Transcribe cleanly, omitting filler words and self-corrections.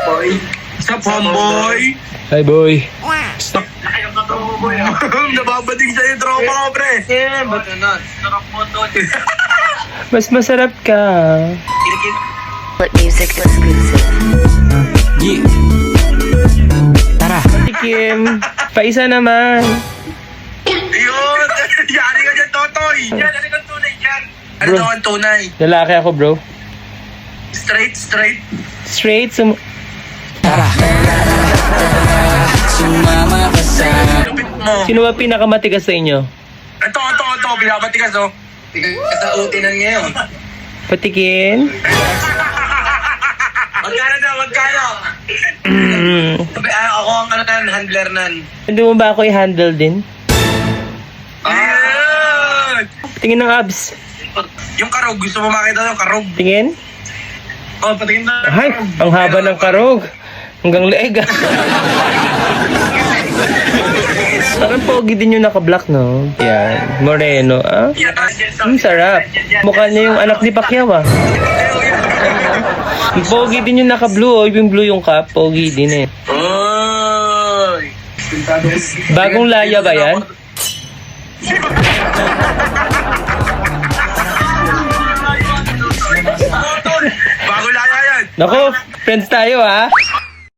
Sup, homeboy? Hi, boy. Nababating sa'yo yung tropa ko, pre. Ba't nun? Sarap mo to. Mas masarap ka. What music exclusive? Tara. Kim, paisa naman. Yun! Yari ka dyan, Totoy! Yan, ano kang tunay dyan? Ano Bro. daw ang tunay? Lalaki ako, bro. Straight? Straight Lupit mo. Sino ba pinakamatigas sa inyo? Ito, binabatikas, oh. Tigas sa utinan ngayon. Patikin? Magkano? Ako ang handler nan. Hindi mo ba ako i-handle din? Ayan! Tingin ng abs. Yung karog, gusto mo makita yung karog? Tingin? Oh, patingin na. Ay, ang haba ng karog. Hanggang leeg. Parang pogi din yung naka-black, no? Yan. Moreno, ah? Ang sarap. Mukha niya yung anak ni Pacquiao, ah. Pogi din yung naka-blue, oh. Yung blue yung cap. Pogi din, eh. Oy! Bagong laya ba yan? Bago laya yan. Nako, friends tayo, ha?